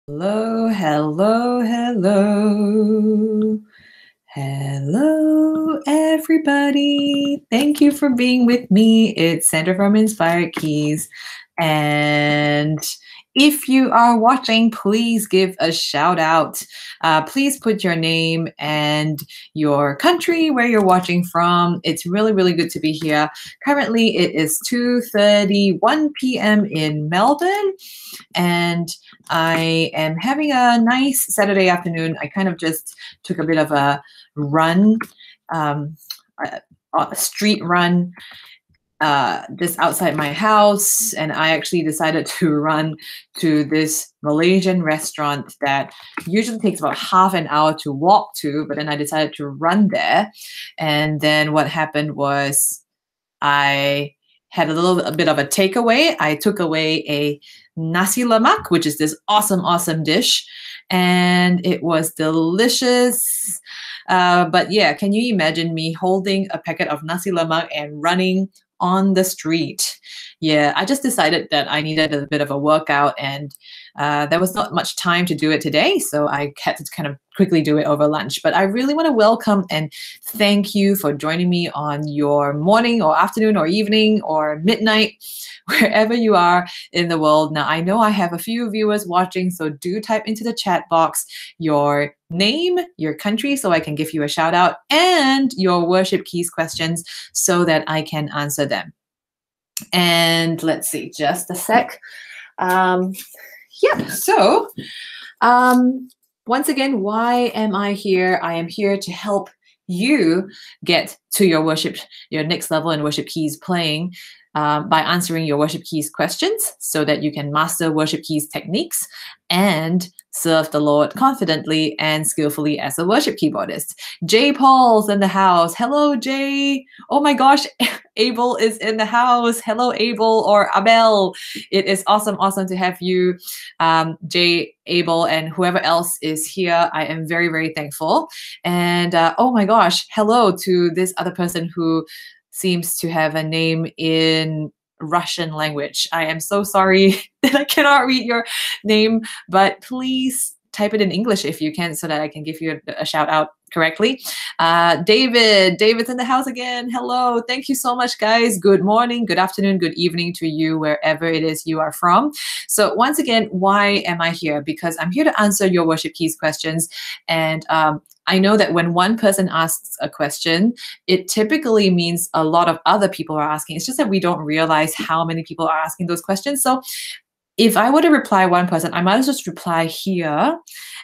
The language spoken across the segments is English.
Hello, hello, hello. Hello, everybody. Thank you for being with me. It's Sandra from Inspired Keys. And if you are watching, please give a shout out. Please put your name and your country where you're watching from. It's really, really good to be here. Currently, it is 2:31 p.m. in Melbourne. And I am having a nice Saturday afternoon. I kind of just took a bit of a run, a street run, just outside my house. And I actually decided to run to this Malaysian restaurant that usually takes about half an hour to walk to, but then I decided to run there. And then what happened was I had a bit of a takeaway. I took away a nasi lemak, which is this awesome, awesome dish. And it was delicious. But yeah, can you imagine me holding a packet of nasi lemak and running on the street? Yeah, I just decided that I needed a bit of a workout, and there was not much time to do it today, so I had to kind of quickly do it over lunch. But I really want to welcome and thank you for joining me on your morning or afternoon or evening or midnight, wherever you are in the world. Now, I know I have a few viewers watching, so do type into the chat box your name, your country, so I can give you a shout out, and your worship keys questions so that I can answer them. And let's see, just a sec. So once again, why am I here? I am here to help you get to your next level in worship keys playing by answering your worship keys questions so that you can master worship keys techniques and serve the Lord confidently and skillfully as a worship keyboardist. Jay Paul's in the house. Hello, Jay. Oh my gosh, Abel is in the house. Hello, Abel or Abel. It is awesome to have you, Jay, Abel, and whoever else is here. I am very, very thankful. And oh my gosh, hello to this other person who seems to have a name in Russian language. I am so sorry that I cannot read your name, but please type it in English if you can so that I can give you a shout out correctly. David's in the house again. Hello. Thank you so much, guys. Good morning, good afternoon, good evening to you, wherever it is you are from. So once again, why am I here? Because I'm here to answer your worship keys questions. And I know that when one person asks a question, it typically means a lot of other people are asking. It's just that we don't realize how many people are asking those questions. So if I were to reply one person, I might as well just reply here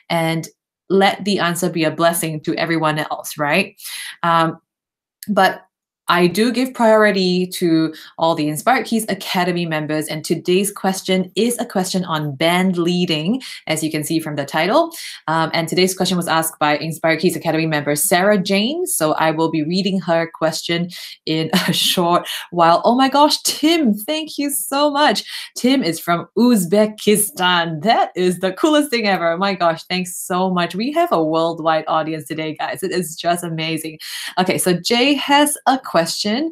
and let the answer be a blessing to everyone else, right? But I do give priority to all the Inspired Keys Academy members, and today's question is a question on band leading, as you can see from the title. And today's question was asked by Inspired Keys Academy member Sarah Jane, so I will be reading her question in a short while. Oh my gosh, Tim, thank you so much. Tim is from Uzbekistan. That is the coolest thing ever. Oh my gosh, thanks so much. We have a worldwide audience today, guys. It is just amazing. Okay, so Jay has a question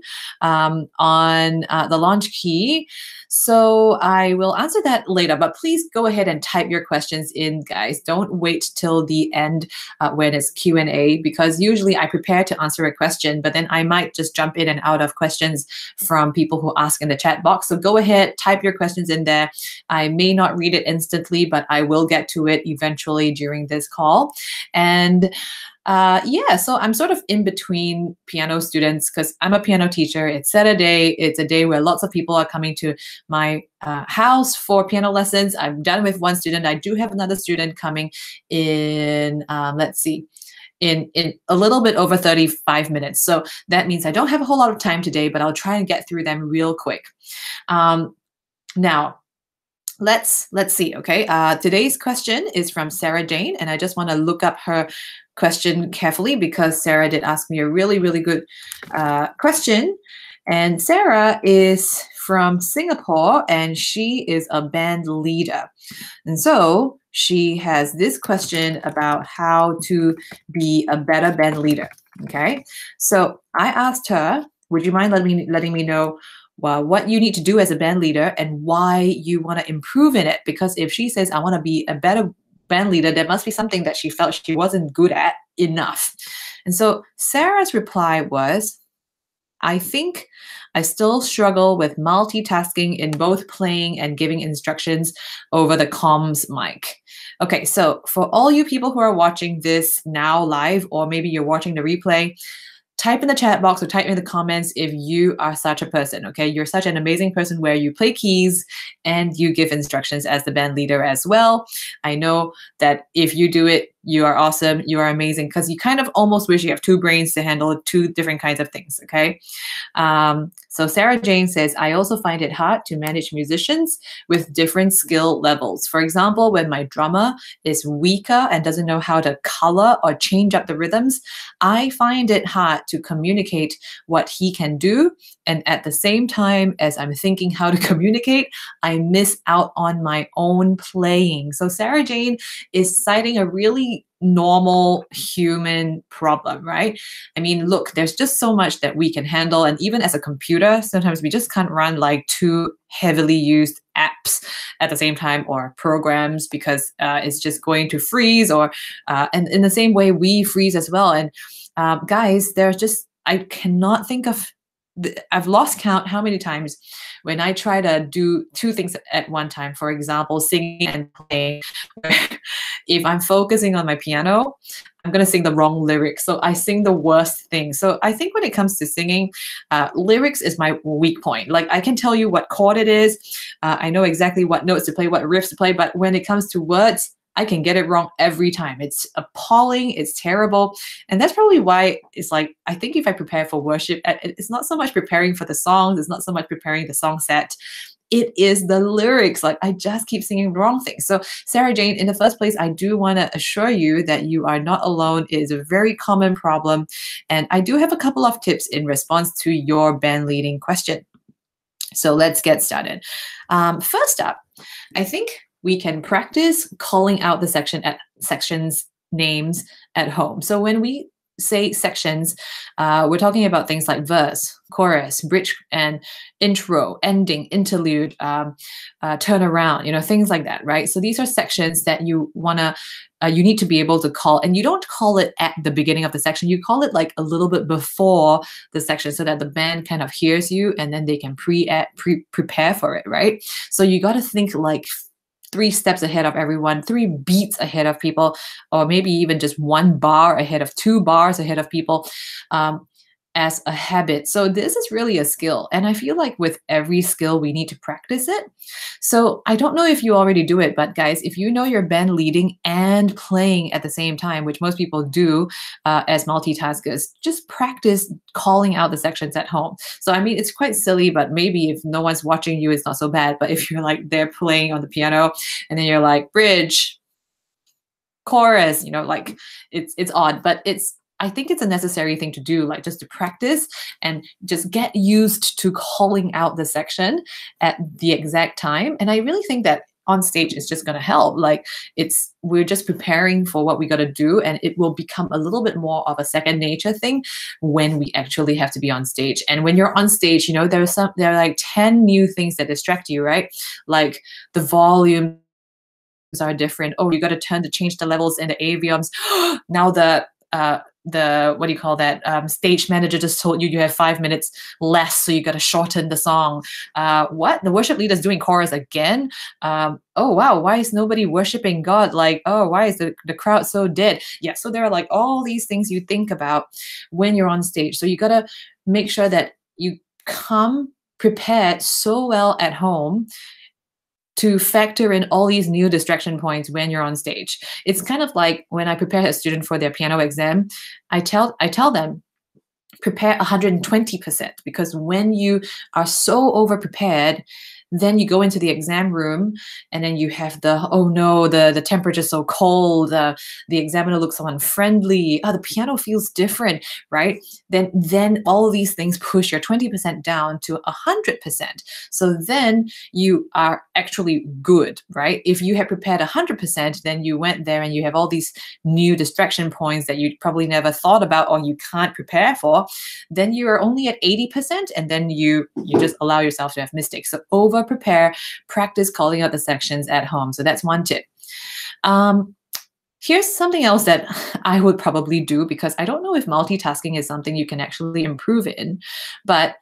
on the launch key. So I will answer that later, but please go ahead and type your questions in, guys. Don't wait till the end when it's Q&A, because usually I prepare to answer a question, but then I might just jump in and out of questions from people who ask in the chat box. So go ahead, type your questions in there. I may not read it instantly, but I will get to it eventually during this call. And yeah, so I'm sort of in between piano students because I'm a piano teacher. It's Saturday. It's a day where lots of people are coming to my house for piano lessons. I'm done with one student. I do have another student coming in, let's see, in a little bit over 35 minutes. So that means I don't have a whole lot of time today, but I'll try and get through them real quick. Now, let's see, okay? Today's question is from Sarah Jane, and I just want to look up her question carefully because Sarah did ask me a really, really good question. And Sarah is from Singapore, and she is a band leader. And so she has this question about how to be a better band leader, okay? So I asked her, would you mind letting me know what you need to do as a band leader and why you want to improve in it? Because if she says, I want to be a better band leader, there must be something that she felt she wasn't good at enough. And so Sarah's reply was, I think I still struggle with multitasking in both playing and giving instructions over the comms mic. Okay, so for all you people who are watching this now live, or maybe you're watching the replay, type in the chat box or type in the comments if you are such a person, okay? You're such an amazing person where you play keys and you give instructions as the band leader as well. I know that if you do it, you are awesome, you are amazing, because you kind of almost wish you have two brains to handle two different kinds of things, okay? So Sarah Jane says, I also find it hard to manage musicians with different skill levels. For example, when my drummer is weaker and doesn't know how to color or change up the rhythms, I find it hard to communicate what he can do. And at the same time, as I'm thinking how to communicate, I miss out on my own playing. So Sarah Jane is citing a really normal human problem, right? I mean, look, there's just so much that we can handle. And even as a computer, sometimes we just can't run like two heavily used apps at the same time, or programs, because it's just going to freeze, or and in the same way we freeze as well. And guys, there's just, I cannot think of, I've lost count how many times when I try to do two things at one time, for example, singing and playing. If I'm focusing on my piano, I'm going to sing the wrong lyrics. So I sing the worst thing. So I think when it comes to singing, lyrics is my weak point. Like, I can tell you what chord it is. I know exactly what notes to play, what riffs to play. But when it comes to words, I can get it wrong every time. It's appalling. It's terrible. And that's probably why it's like, I think if I prepare for worship, it's not so much preparing for the songs. It's not so much preparing the song set. It is the lyrics. Like, I just keep singing the wrong things. So Sarah Jane, in the first place, I do want to assure you that you are not alone. It is a very common problem. And I do have a couple of tips in response to your band leading question. So let's get started. First up, I think we can practice calling out the sections names at home. So when we say sections, we're talking about things like verse, chorus, bridge, and intro, ending, interlude, turnaround, things like that, right? So these are sections that you you need to be able to call, and you don't call it at the beginning of the section. You call it like a little bit before the section, so that the band kind of hears you, and then they can prepare for it, right? So you got to think like 3 steps ahead of everyone, 3 beats ahead of people, or maybe even just 1 bar ahead of 2 bars ahead of people, as a habit. So this is really a skill. And I feel like with every skill, we need to practice it. So I don't know if you already do it, but guys, if you know you're band leading and playing at the same time, which most people do as multitaskers, just practice calling out the sections at home. So, I mean, it's quite silly, but maybe if no one's watching you, it's not so bad. But if you're like, they're playing on the piano and then you're like, bridge, chorus, like it's odd, but I think it's a necessary thing to do, like just to practice and just get used to calling out the section at the exact time. And I really think that on stage is just going to help. Like, we're just preparing for what we got to do, and it will become a little bit more of a second nature thing when we actually have to be on stage. And when you're on stage, there are like 10 new things that distract you, right? Like the volume are different. Oh, you got to change the levels in the avioms. Now the what do you call that, stage manager just told you have 5 minutes less, so you got to shorten the song. What, the worship leader's doing chorus again? Oh wow, why is nobody worshiping God? Like, oh, why is the crowd so dead? Yeah, so there are like all these things you think about when you're on stage. So you got to make sure that you come prepared so well at home to factor in all these new distraction points when you're on stage. It's kind of like when I prepare a student for their piano exam, I tell them, prepare 120%, because when you are so over prepared, then you go into the exam room and then you have oh no, the temperature's so cold, the examiner looks so unfriendly, the piano feels different, right? Then all of these things push your 20% down to 100%. So then you are actually good, right? If you had prepared 100%, then you went there and you have all these new distraction points that you probably never thought about or you can't prepare for, then you are only at 80%, and then you just allow yourself to have mistakes. So over prepare, practice calling out the sections at home. So that's one tip. Here's something else that I would probably do, because I don't know if multitasking is something you can actually improve in, but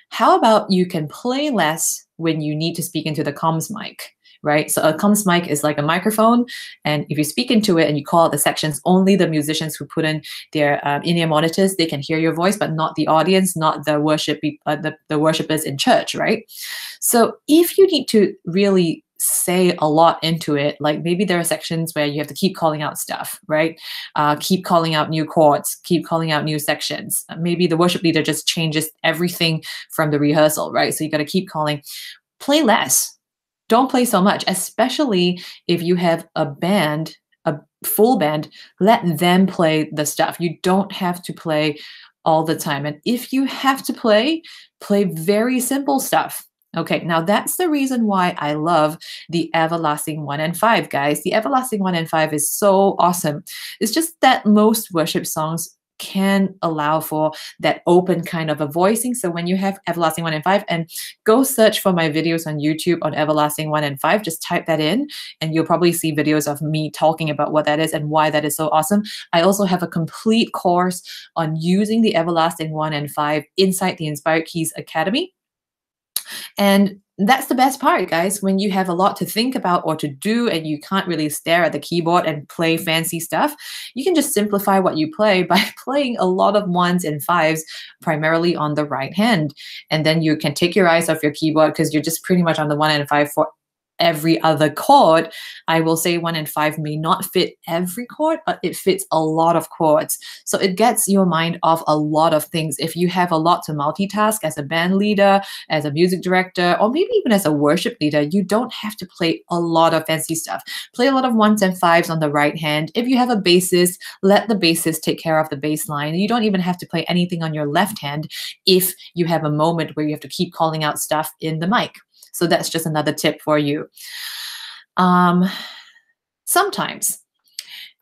how about you can play less when you need to speak into the comms mic, right? So a comms mic is like a microphone, and if you speak into it and you call out the sections, only the musicians who put in their in-ear monitors, they can hear your voice, but not the audience, not the the worshipers in church, right? So if you need to really say a lot into it, like maybe there are sections where you have to keep calling out stuff, right? Keep calling out new chords, keep calling out new sections. Maybe the worship leader just changes everything from the rehearsal, right? So you got to keep calling. Play less. Don't play so much, especially if you have a band, a full band. Let them play the stuff. You don't have to play all the time. And if you have to play, play very simple stuff. Okay, now that's the reason why I love the Everlasting 1 and 5, guys. The Everlasting 1 and 5 is so awesome. It's just that most worship songs can allow for that open kind of a voicing. So when you have Everlasting 1 and 5, and go search for my videos on YouTube on Everlasting 1 and 5, just type that in and you'll probably see videos of me talking about what that is and why that is so awesome. I also have a complete course on using the Everlasting 1 and 5 inside the Inspired Keys Academy. And that's the best part, guys, when you have a lot to think about or to do and you can't really stare at the keyboard and play fancy stuff. You can just simplify what you play by playing a lot of 1s and 5s, primarily on the right hand. And then you can take your eyes off your keyboard because you're just pretty much on the 1 and 5 for every other chord. I will say 1 and 5 may not fit every chord, but it fits a lot of chords. So it gets your mind off a lot of things. If you have a lot to multitask as a band leader, as a music director, or maybe even as a worship leader, you don't have to play a lot of fancy stuff. Play a lot of 1s and 5s on the right hand. If you have a bassist, let the bassist take care of the bass line. You don't even have to play anything on your left hand if you have a moment where you have to keep calling out stuff in the mic. So that's just another tip for you. Sometimes,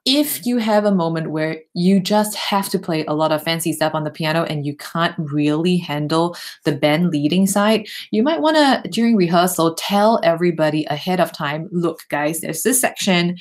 if you have a moment where you just have to play a lot of fancy stuff on the piano and you can't really handle the band leading side, you might want to, during rehearsal, tell everybody ahead of time, look, guys, there's this section.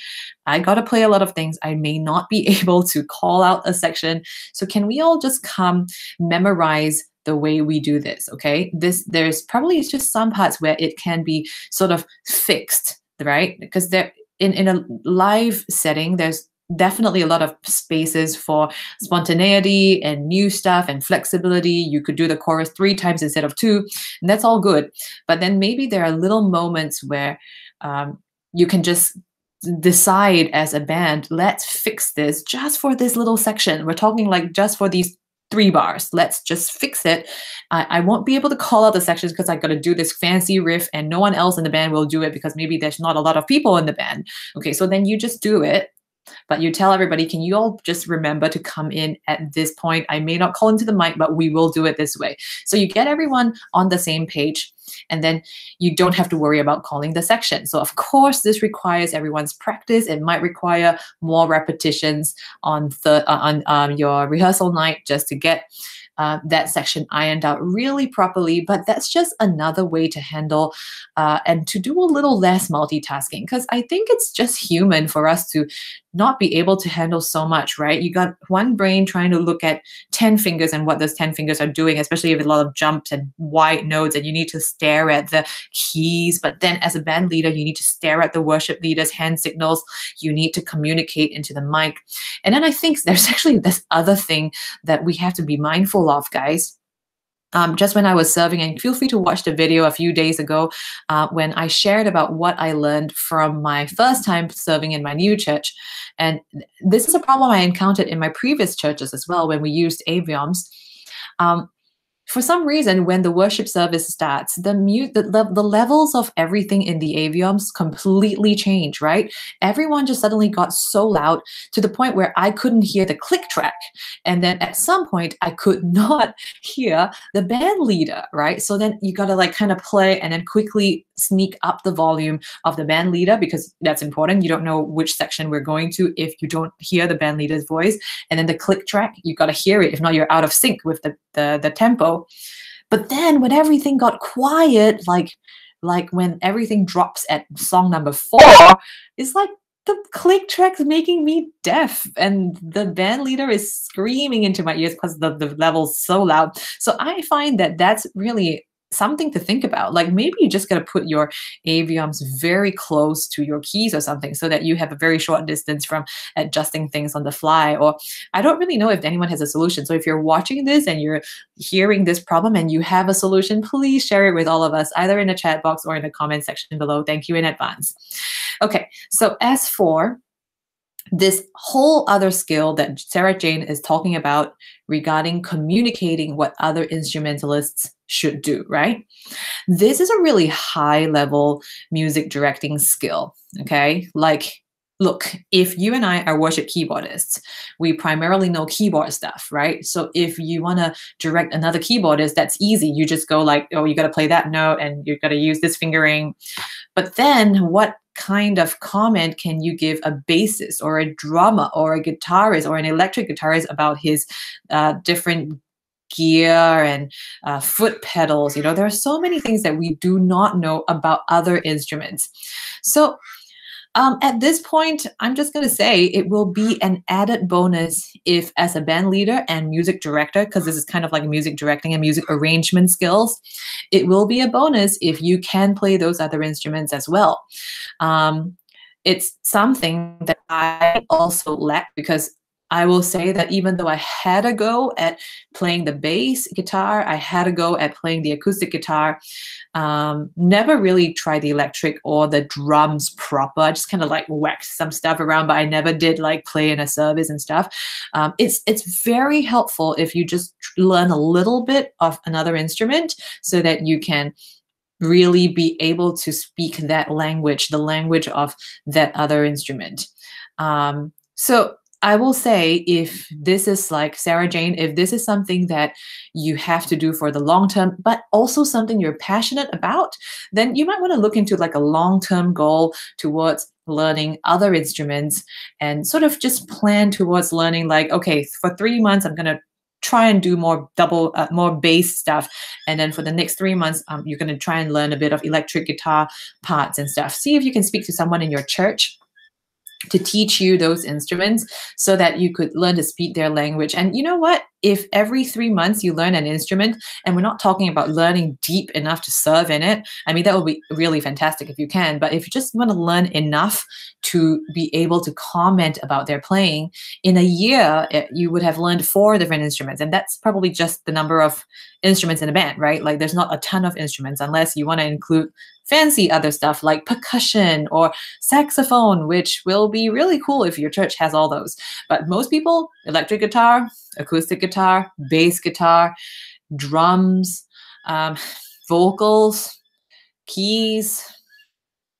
I got to play a lot of things. I may not be able to call out a section. So can we all just come memorize the way we do this, okay? There's probably just some parts where it can be sort of fixed, right? Because there in a live setting, there's definitely a lot of spaces for spontaneity and new stuff and flexibility. You could do the chorus 3 times instead of 2, and that's all good. But then maybe there are little moments where you can just decide as a band, let's fix this just for this little section. We're talking like just for these 3 bars. Let's just fix it. I won't be able to call out the sections because I got to do this fancy riff and no one else in the band will do it because maybe there's not a lot of people in the band. Okay, so then you just do it. But you tell everybody, can you all just remember to come in at this point? I may not call into the mic, but we will do it this way. So you get everyone on the same page, and then you don't have to worry about calling the section. So of course, this requires everyone's practice. It might require more repetitions on your rehearsal night just to get that section ironed out really properly. But that's just another way to handle and to do a little less multitasking, because I think it's just human for us to not be able to handle so much, right? You got one brain trying to look at 10 fingers and what those 10 fingers are doing, especially if a lot of jumps and wide notes, and you need to stare at the keys. But then as a band leader, you need to stare at the worship leader's hand signals. You need to communicate into the mic. And then I think there's actually this other thing that we have to be mindful of, guys. Just when I was serving, and feel free to watch the video a few days ago when I shared about what I learned from my first time serving in my new church. And this is a problem I encountered in my previous churches as well when we used avioms. For some reason, when the worship service starts, the levels of everything in the avioms completely change, right? Everyone just suddenly got so loud to the point where I couldn't hear the click track. And then at some point, I could not hear the band leader, right? So then you got to like kind of play and then quickly sneak up the volume of the band leader, because that's important. You don't know which section we're going to if you don't hear the band leader's voice. And then the click track, you got to hear it. If not, you're out of sync with the tempo. But then when everything got quiet, like when everything drops at song number 4, it's like the click track's making me deaf, and the band leader is screaming into my ears because the level's so loud. So I find that that's really something to think about. Like maybe you just got to put your aviums very close to your keys or something so that you have a very short distance from adjusting things on the fly. Or I don't really know if anyone has a solution. So if you're watching this and you're hearing this problem and you have a solution, please share it with all of us, either in the chat box or in the comment section below. Thank you in advance. Okay, so as for this whole other skill that Sarah Jane is talking about regarding communicating what other instrumentalists should do, right? This is a really high level music directing skill, okay? Like, look, if you and I are worship keyboardists, we primarily know keyboard stuff, right? So if you want to direct another keyboardist, that's easy. You just go like, oh, you got to play that note and you got to use this fingering. But then what kind of comment can you give a bassist or a drummer or a guitarist or an electric guitarist about his different gear and foot pedals? You know, there are so many things that we do not know about other instruments. So at this point, I'm just going to say it will be an added bonus if, as a band leader and music director, because this is kind of like music directing and music arrangement skills, it will be a bonus if you can play those other instruments as well. It's something that I also lack, because I will say that even though I had a go at playing the bass guitar, I had a go at playing the acoustic guitar, never really tried the electric or the drums proper. I just kind of like whacked some stuff around, but I never did like play in a service and stuff. It's very helpful if you just learn a little bit of another instrument so that you can really be able to speak that language, the language of that other instrument. So I will say, if this is like Sarah Jane, if this is something that you have to do for the long term, but also something you're passionate about, then you might want to look into like a long-term goal towards learning other instruments and sort of just plan towards learning like, okay, for 3 months, I'm going to try and do more more bass stuff. And then for the next 3 months, you're going to try and learn a bit of electric guitar parts and stuff. See if you can speak to someone in your church to teach you those instruments so that you could learn to speak their language. And you know what? If every 3 months you learn an instrument, and we're not talking about learning deep enough to serve in it, I mean, that would be really fantastic if you can. But if you just want to learn enough to be able to comment about their playing, in a year, you would have learned 4 different instruments. And that's probably just the number of instruments in a band, right? Like there's not a ton of instruments unless you want to include fancy other stuff like percussion or saxophone, which will be really cool if your church has all those. But most people, electric guitar, acoustic guitar, bass guitar, drums, vocals, keys,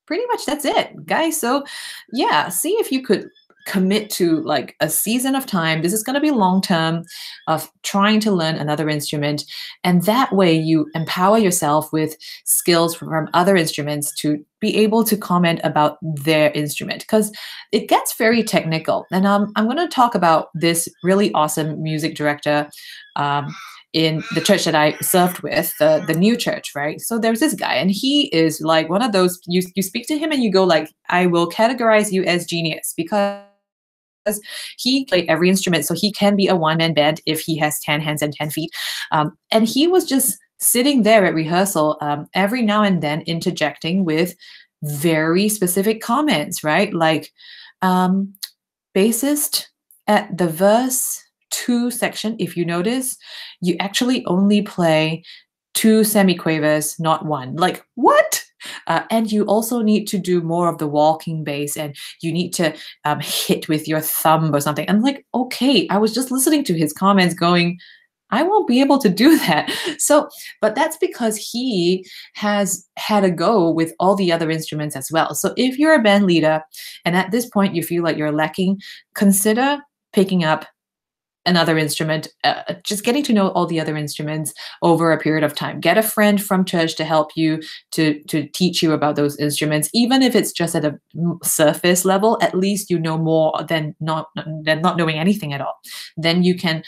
pretty much that's it, guys. So yeah, see if you could commit to like a season of time. This is going to be long term of trying to learn another instrument. And that way you empower yourself with skills from other instruments to be able to comment about their instrument, because it gets very technical. And I'm going to talk about this really awesome music director in the church that I served with, the new church, right? So there's this guy, and he is like one of those, you speak to him and you go like, I will categorize you as genius, because he played every instrument. So he can be a one-man band if he has 10 hands and 10 feet. And he was just sitting there at rehearsal every now and then interjecting with very specific comments, right? Like bassist at the verse 2 section, if you notice, you actually only play 2 semiquavers, not 1. Like, what? And you also need to do more of the walking bass, and you need to hit with your thumb or something. And like, okay, I was just listening to his comments going, I won't be able to do that. So, but that's because he has had a go with all the other instruments as well. So if you're a band leader and at this point you feel like you're lacking, consider picking up another instrument, just getting to know all the other instruments over a period of time. Get a friend from church to help you, to teach you about those instruments. Even if it's just at a surface level, at least you know more than not knowing anything at all. Then you can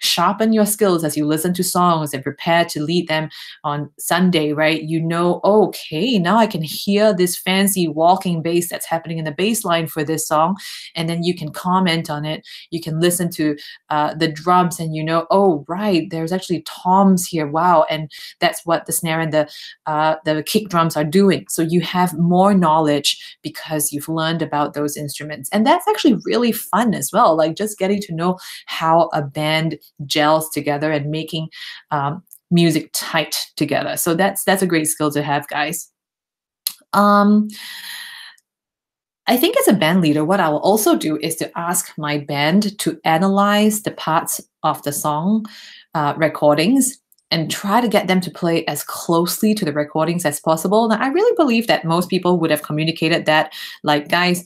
sharpen your skills as you listen to songs and prepare to lead them on Sunday, right? You know, okay, now I can hear this fancy walking bass that's happening in the bass line for this song. And then you can comment on it. You can listen to the drums and you know, oh, right, there's actually toms here. Wow. And that's what the snare and the kick drums are doing. So you have more knowledge because you've learned about those instruments. And that's actually really fun as well. Like just getting to know how a band gels together and making music tight together. So that's a great skill to have, guys. I think as a band leader, what I will also do is to ask my band to analyze the parts of the song recordings and try to get them to play as closely to the recordings as possible. Now, I really believe that most people would have communicated that, like, guys,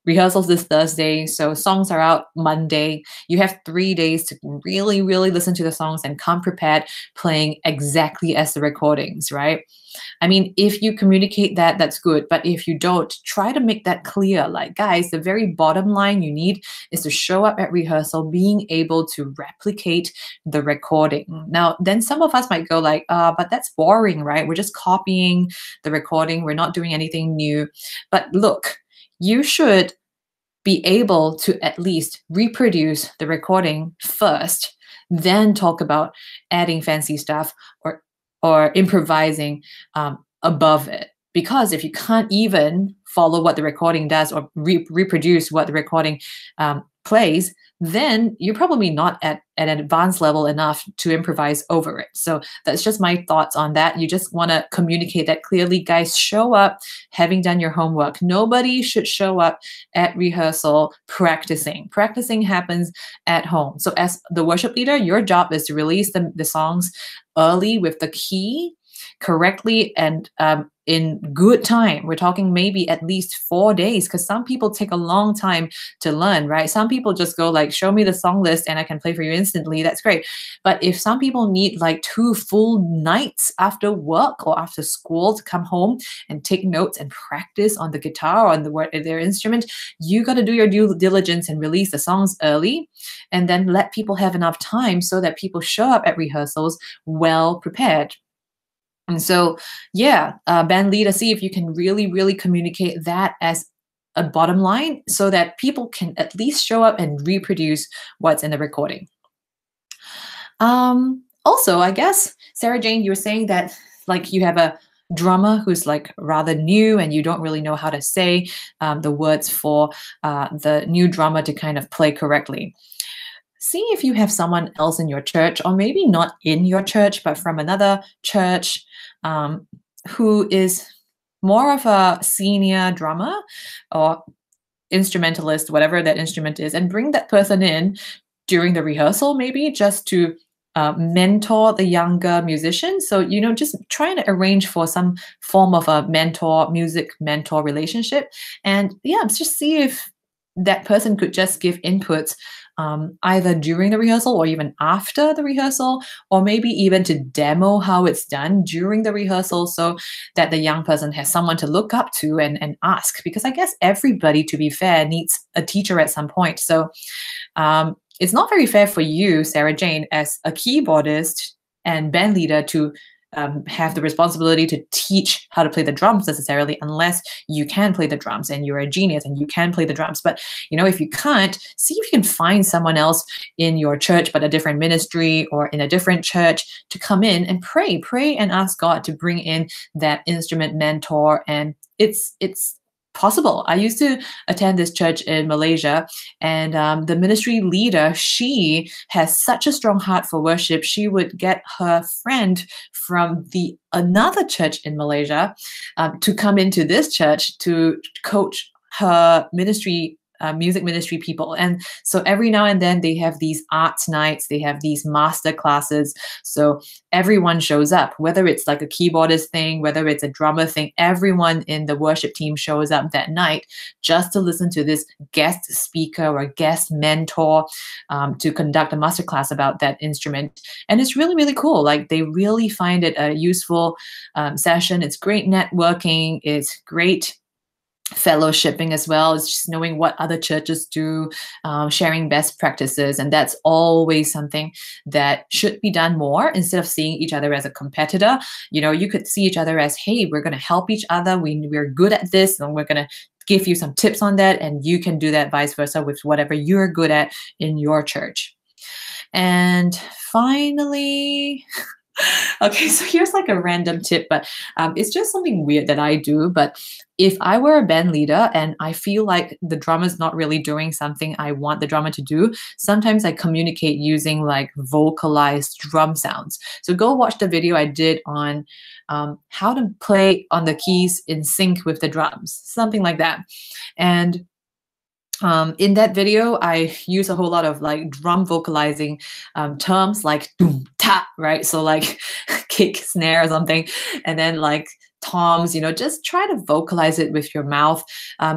rehearsals this Thursday, so songs are out Monday. You have 3 days to really, really listen to the songs and come prepared playing exactly as the recordings, right? I mean, if you communicate that, that's good. But if you don't, try to make that clear. Like, guys, the very bottom line you need is to show up at rehearsal being able to replicate the recording. Now, then some of us might go like, but that's boring, right? We're just copying the recording. We're not doing anything new. But look, you should be able to at least reproduce the recording first, then talk about adding fancy stuff or improvising above it. Because if you can't even follow what the recording does or reproduce what the recording plays, then you're probably not at an advanced level enough to improvise over it. So that's just my thoughts on that. You just want to communicate that clearly. Guys, show up having done your homework. Nobody should show up at rehearsal practicing. Practicing happens at home. So as the worship leader, your job is to release the songs early with the key correctly and in good time. We're talking maybe at least 4 days, because some people take a long time to learn, right? Some people just go like, show me the song list and I can play for you instantly. That's great. But if some people need like 2 full nights after work or after school to come home and take notes and practice on the guitar or on their instrument, you got to do your due diligence and release the songs early, and then let people have enough time so that people show up at rehearsals well prepared. And so, yeah, band leader, see if you can really, really communicate that as a bottom line so that people can at least show up and reproduce what's in the recording. Also, I guess, Sarah Jane, you were saying that like you have a drummer who's like rather new and you don't really know how to say the words for the new drummer to kind of play correctly. See if you have someone else in your church, or maybe not in your church, but from another church, who is more of a senior drummer or instrumentalist, whatever that instrument is, and bring that person in during the rehearsal, maybe just to mentor the younger musician. So, you know, just trying to arrange for some form of a music mentor relationship. And yeah, just see if that person could just give inputs either during the rehearsal or even after the rehearsal, or maybe even to demo how it's done during the rehearsal so that the young person has someone to look up to and ask. Because I guess everybody, to be fair, needs a teacher at some point. So it's not very fair for you, Sarah Jane, as a keyboardist and band leader to have the responsibility to teach how to play the drums necessarily, unless you can play the drums and you're a genius and you can play the drums. But, you know, if you can't, see if you can find someone else in your church, but a different ministry or in a different church, to come in and pray and ask God to bring in that instrument mentor. And it's possible. I used to attend this church in Malaysia, and the ministry leader, she has such a strong heart for worship. She would get her friend from another church in Malaysia to come into this church to coach her ministry, music ministry people. And so every now and then they have these arts nights, they have these master classes. So everyone shows up, whether it's like a keyboardist thing, whether it's a drummer thing, everyone in the worship team shows up that night just to listen to this guest speaker or guest mentor to conduct a master class about that instrument. And it's really, really cool. Like, they really find it a useful session. It's great networking. It's great fellowshipping as well. It's just knowing what other churches do, sharing best practices. And that's always something that should be done more instead of seeing each other as a competitor. You know, you could see each other as, hey, we're going to help each other. We're good at this and we're going to give you some tips on that. And you can do that vice versa with whatever you're good at in your church. And finally, okay, so here's like a random tip, but it's just something weird that I do. But if I were a band leader and I feel like the drummer's not really doing something I want the drummer to do, sometimes I communicate using like vocalized drum sounds. So go watch the video I did on how to play on the keys in sync with the drums, something like that. And in that video, I use a whole lot of like drum vocalizing terms like doom ta, right? So like kick, snare, or something, and then like toms. You know, just try to vocalize it with your mouth.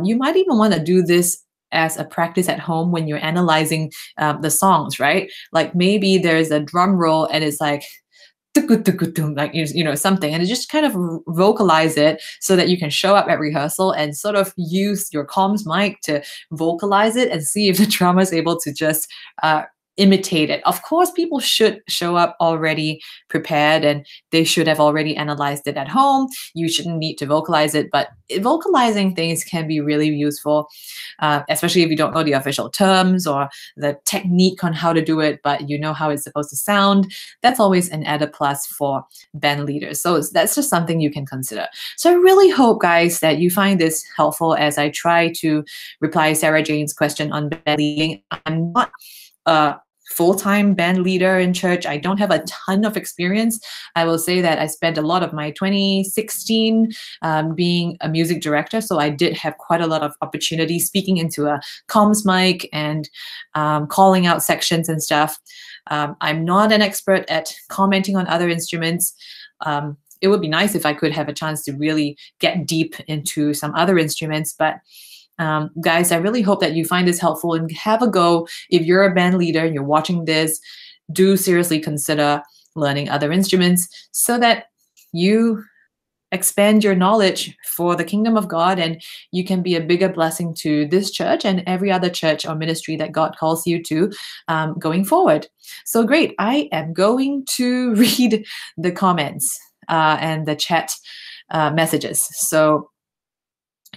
You might even want to do this as a practice at home when you're analyzing the songs, right? Like maybe there's a drum roll and it's like like you know something, and just kind of vocalize it so that you can show up at rehearsal and sort of use your comms mic to vocalize it and see if the drummer is able to just imitate it. Of course, people should show up already prepared and they should have already analyzed it at home. You shouldn't need to vocalize it, but vocalizing things can be really useful, especially if you don't know the official terms or the technique on how to do it, but you know how it's supposed to sound. That's always an added plus for band leaders. So that's just something you can consider. So I really hope, guys, that you find this helpful as I try to reply Sarah Jane's question on band leading. I'm not a full-time band leader in church. I don't have a ton of experience. I will say that I spent a lot of my 2016 being a music director, so I did have quite a lot of opportunity speaking into a comms mic and calling out sections and stuff. I'm not an expert at commenting on other instruments. It would be nice if I could have a chance to really get deep into some other instruments, but guys, I really hope that you find this helpful and have a go. If you're a band leader and you're watching this, do seriously consider learning other instruments so that you expand your knowledge for the kingdom of God and you can be a bigger blessing to this church and every other church or ministry that God calls you to going forward. So great. I am going to read the comments and the chat messages. So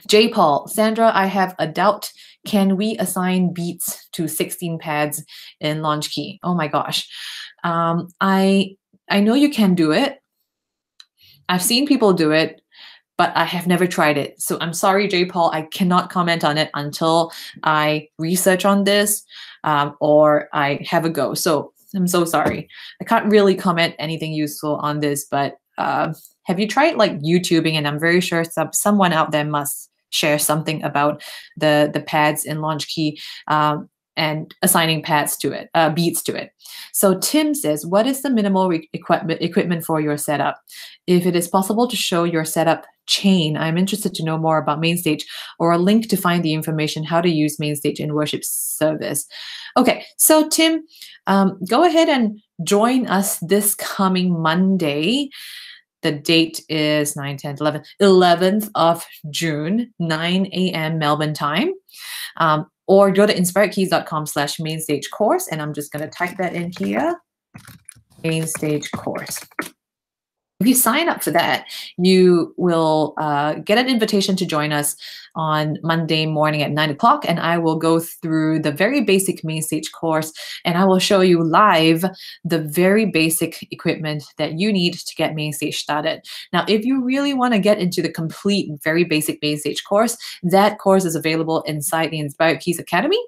J. Paul, Sandra, I have a doubt. Can we assign beats to 16 pads in launch key? Oh my gosh. I know you can do it. I've seen people do it, but I have never tried it. So I'm sorry, J. Paul, I cannot comment on it until I research on this or I have a go. So I'm so sorry. I can't really comment anything useful on this, but have you tried like YouTubing? And I'm very sure someone out there must share something about the pads in launch key and assigning pads to it, beats to it. So Tim says, what is the minimal equipment for your setup? If it is possible to show your setup chain, I'm interested to know more about MainStage or a link to find the information how to use MainStage in worship service. Okay, so Tim, go ahead and join us this coming Monday. The date is 9, 10, 11, 11th of June, 9 a.m. Melbourne time. Or go to inspiredkeys.com/mainstage course. And I'm just going to type that in here, mainstage course. If you sign up for that, you will get an invitation to join us on Monday morning at 9 o'clock, and I will go through the very basic MainStage course, and I will show you live the very basic equipment that you need to get MainStage started. Now, if you really want to get into the complete, very basic MainStage course, that course is available inside the Inspired Keys Academy.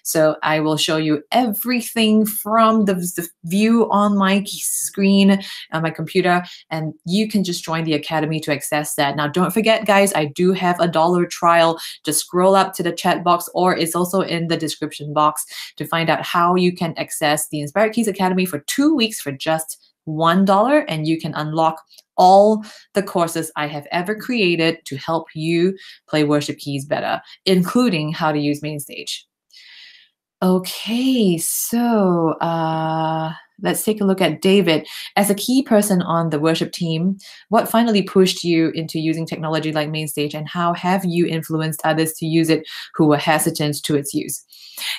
So I will show you everything from the view on my screen on my computer, and you can just join the Academy to access that. Now, don't forget, guys, I do have a $1 trial. Just scroll up to the chat box, or it's also in the description box to find out how you can access the Inspired Keys Academy for 2 weeks for just $1, and you can unlock all the courses I have ever created to help you play worship keys better, including how to use MainStage. Okay, so let's take a look at David. As a key person on the worship team, what finally pushed you into using technology like Mainstage, and how have you influenced others to use it who were hesitant to its use?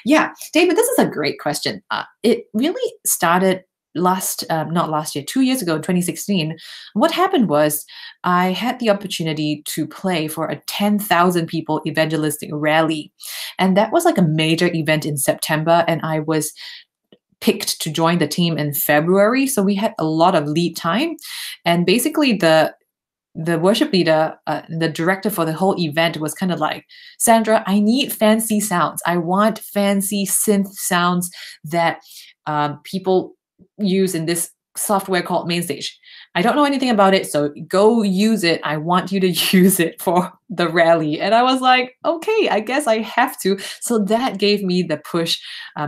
Yeah, David, this is a great question. It really started not last year, 2 years ago, 2016. What happened was I had the opportunity to play for a 10,000 people evangelistic rally. And that was like a major event in September. And I was picked to join the team in February. So we had a lot of lead time. And basically, the worship leader, the director for the whole event was kind of like, Sandra, I need fancy sounds. I want fancy synth sounds that people use in this software called Mainstage. I don't know anything about it, so go use it. I want you to use it for the rally. And I was like, okay, I guess I have to. So that gave me the push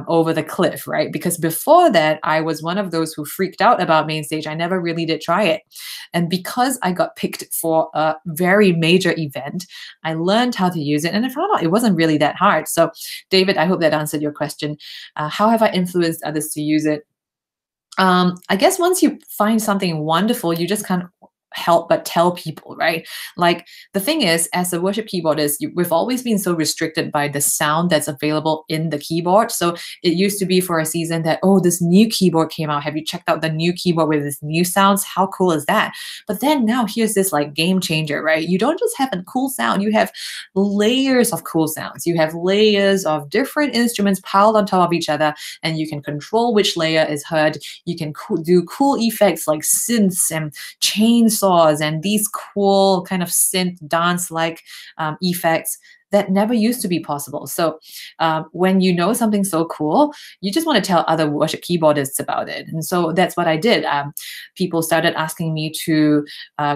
over the cliff, right? Because before that, I was one of those who freaked out about Mainstage. I never really did try it. And because I got picked for a very major event, I learned how to use it. And I found out it wasn't really that hard. So, David, I hope that answered your question. How have I influenced others to use it? I guess once you find something wonderful, you just can't help but tell people, right? Like the thing is, as a worship keyboardist, we've always been so restricted by the sound that's available in the keyboard. So it used to be for a season that, oh, this new keyboard came out. Have you checked out the new keyboard with this new sounds? How cool is that? But then now here's this like game changer, right? You don't just have a cool sound, you have layers of cool sounds. You have layers of different instruments piled on top of each other, and you can control which layer is heard. You can do cool effects like synths and chainsaws and these cool kind of synth dance-like effects that never used to be possible. So when you know something so cool, you just want to tell other worship keyboardists about it. And so that's what I did. People started asking me to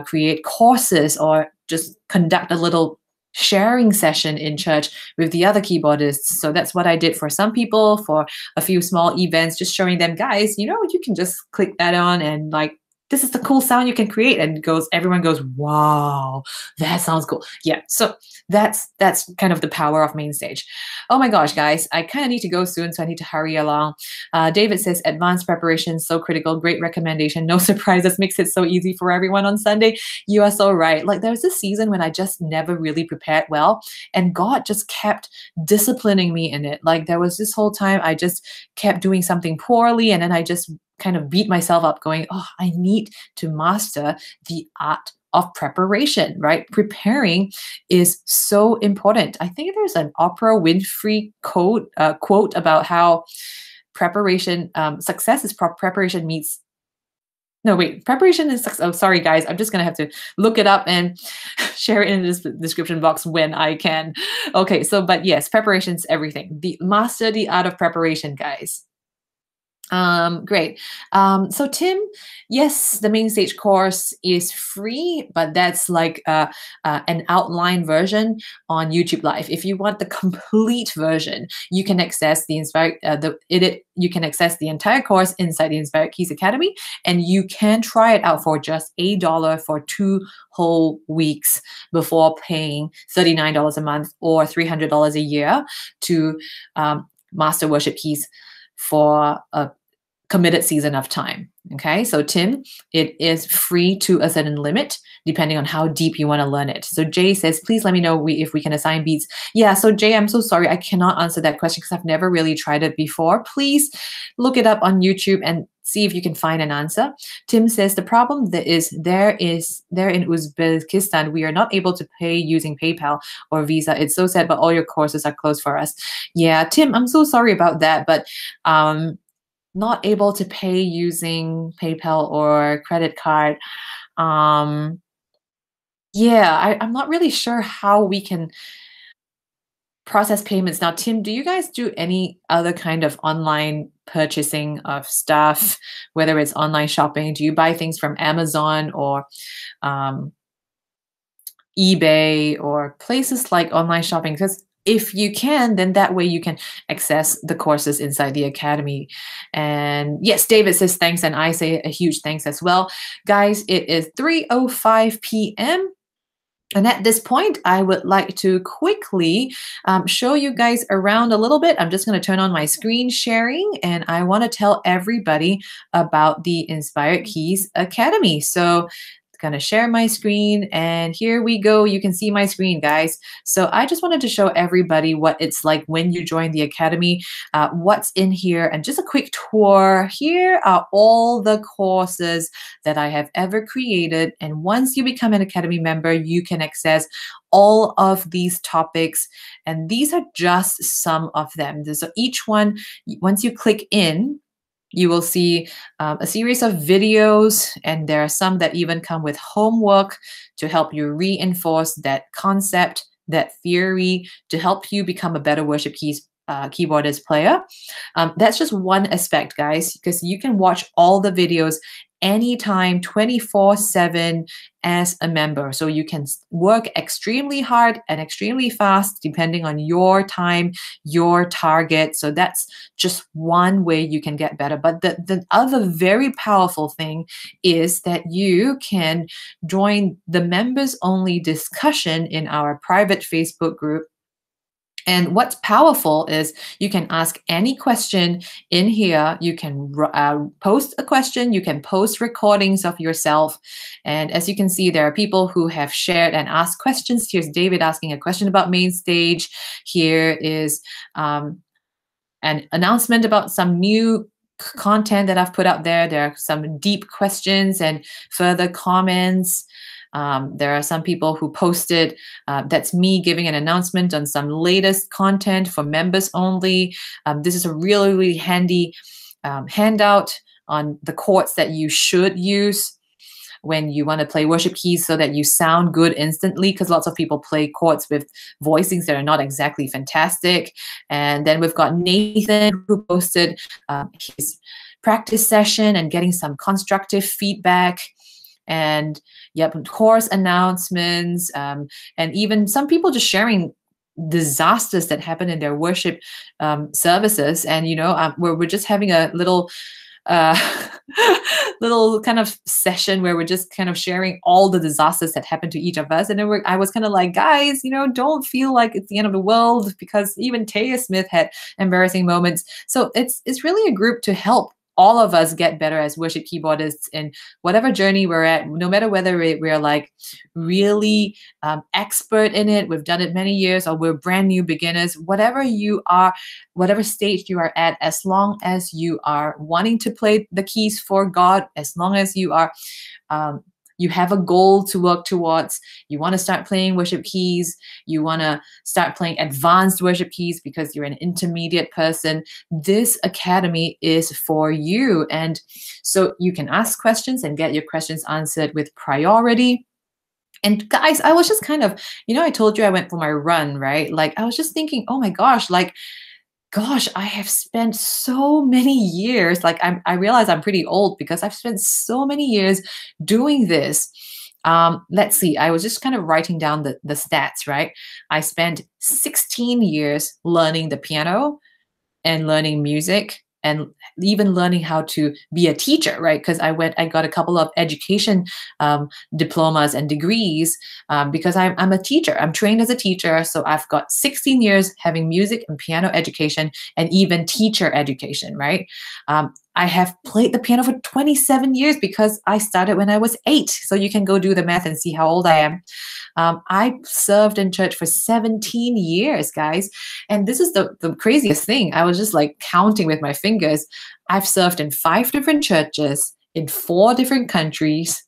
create courses or just conduct a little sharing session in church with the other keyboardists. So that's what I did for some people, for a few small events, just showing them, guys, you can just click that on and like, this is the cool sound you can create. And everyone goes, wow, that sounds cool. Yeah. So that's kind of the power of Mainstage. Oh my gosh, guys, I kind of need to go soon, so I need to hurry along. David says, advanced preparation, so critical. Great recommendation. No surprises, makes it so easy for everyone on Sunday. You are so right. Like there's this season when I just never really prepared well, and God just kept disciplining me in it. Like there was this whole time I just kept doing something poorly, and then I just kind of beat myself up going, oh, I need to master the art of preparation, right? Preparing is so important. I think there's an Oprah Winfrey quote about how preparation, success is preparation meets. No, wait, preparation is success. Oh, sorry, guys. I'm just going to have to look it up and share it in the description box when I can. Okay, so, but yes, preparation is everything. Master the art of preparation, guys. Great. So Tim, yes, the Mainstage course is free, but that's like an outline version on YouTube Live. If you want the complete version, you can access the you can access the entire course inside the Inspired Keys Academy, and you can try it out for just $8 for 2 whole weeks before paying $39 a month or $300 a year to master worship keys for a committed season of time. Okay, so Tim, it is free to a certain limit, depending on how deep you want to learn it. So Jay says, please let me know if we can assign beats. Yeah, so Jay, I'm so sorry, I cannot answer that question because I've never really tried it before. Please look it up on YouTube and see if you can find an answer. Tim says, the problem there in Uzbekistan, we are not able to pay using PayPal or Visa. It's so sad, but all your courses are closed for us. Yeah, Tim, I'm so sorry about that, but not able to pay using PayPal or credit card. Yeah, I'm not really sure how we can process payments. Now, Tim, do you guys do any other kind of online purchasing of stuff, whether it's online shopping? Do you buy things from Amazon or eBay or places like online shopping? Because if you can, then that way you can access the courses inside the academy. And yes, David says thanks, and I say a huge thanks as well. Guys, it is 3:05 p.m. And at this point, I would like to quickly show you guys around a little bit. I'm just going to turn on my screen sharing, and I want to tell everybody about the Inspired Keys Academy. So going to share my screen, and here we go. You can see my screen, guys. So I just wanted to show everybody what it's like when you join the academy, what's in here, and just a quick tour. Here are all the courses that I have ever created, and once you become an academy member, you can access all of these topics, and these are just some of them. So each one, once you click in, you will see a series of videos, and there are some that even come with homework to help you reinforce that concept, that theory, to help you become a better worship keyboardist player. That's just one aspect, guys, because you can watch all the videos anytime, 24/7 as a member. So you can work extremely hard and extremely fast depending on your time, your target. So that's just one way you can get better. But the other very powerful thing is that you can join the members only discussion in our private Facebook group. And what's powerful is you can ask any question in here. You can post a question. You can post recordings of yourself. And as you can see, there are people who have shared and asked questions. Here's David asking a question about main stage. Here is an announcement about some new content that I've put out there. There are some deep questions and further comments. There are some people who posted, that's me giving an announcement on some latest content for members only. This is a really, really handy handout on the chords that you should use when you want to play worship keys so that you sound good instantly, because lots of people play chords with voicings that are not exactly fantastic. And then we've got Nathan, who posted his practice session and getting some constructive feedback. And yep, course announcements, and even some people just sharing disasters that happen in their worship services. And, you know, we're just having a little little kind of session where we're just kind of sharing all the disasters that happened to each of us. And then I was kind of like, guys, you know, don't feel like it's the end of the world, because even Taya Smith had embarrassing moments. So it's really a group to help all of us get better as worship keyboardists in whatever journey we're at, no matter whether we're like really expert in it, we've done it many years, or we're brand new beginners, whatever you are, whatever stage you are at, as long as you are wanting to play the keys for God, as long as you are you have a goal to work towards. You want to start playing worship keys. You want to start playing advanced worship keys because you're an intermediate person. This academy is for you. And so you can ask questions and get your questions answered with priority. And guys, I was just kind of, you know, I told you I went for my run, right? Like, I was just thinking, oh my gosh, like, gosh, I have spent so many years, like I realize I'm pretty old because I've spent so many years doing this. Let's see, I was just kind of writing down the stats, right? I spent 16 years learning the piano and learning music and even learning how to be a teacher, right? Because I got a couple of education diplomas and degrees because I'm a teacher. I'm trained as a teacher. So I've got 16 years having music and piano education and even teacher education, right? I have played the piano for 27 years because I started when I was 8. So you can go do the math and see how old I am. I served in church for 17 years, guys. And this is the craziest thing. I was just like counting with my fingers. I've served in 5 different churches, in 4 different countries,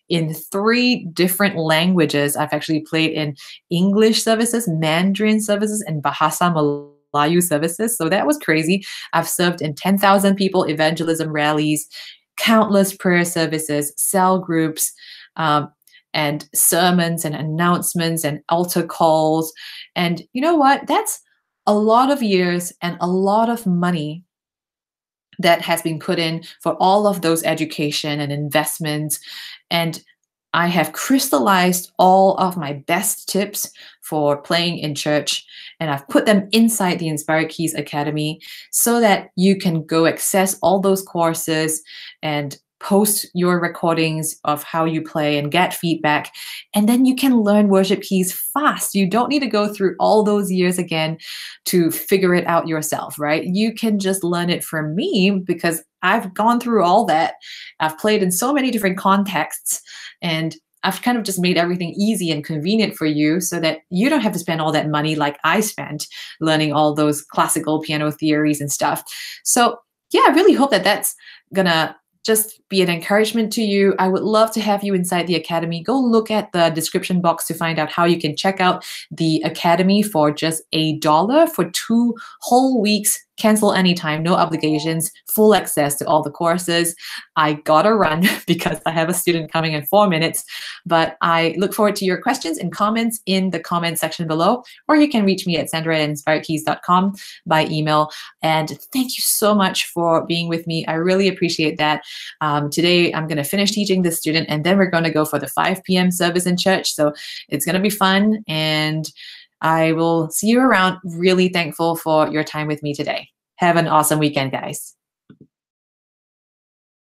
in 3 different languages. I've actually played in English services, Mandarin services, and Bahasa Melayu services. So that was crazy. I've served in 10,000 people evangelism rallies, countless prayer services, cell groups, and sermons and announcements and altar calls. And you know what? That's a lot of years and a lot of money that has been put in for all of those education and investments. And I have crystallized all of my best tips for playing in church, and I've put them inside the Inspired Keys Academy so that you can go access all those courses and post your recordings of how you play and get feedback. And then you can learn worship keys fast. You don't need to go through all those years again to figure it out yourself, right? You can just learn it from me because I've gone through all that. I've played in so many different contexts, and I've kind of just made everything easy and convenient for you so that you don't have to spend all that money like I spent learning all those classical piano theories and stuff. So yeah, I really hope that that's gonna just be an encouragement to you. I would love to have you inside the Academy. Go look at the description box to find out how you can check out the Academy for just $1 for 2 whole weeks. Cancel anytime, no obligations, full access to all the courses. I gotta run because I have a student coming in 4 minutes, but I look forward to your questions and comments in the comment section below, or you can reach me at sandra@inspiredkeys.com by email. And thank you so much for being with me. I really appreciate that. Today, I'm gonna finish teaching this student, and then we're gonna go for the 5 p.m. service in church. So it's gonna be fun, and I will see you around. Really thankful for your time with me today. Have an awesome weekend, guys.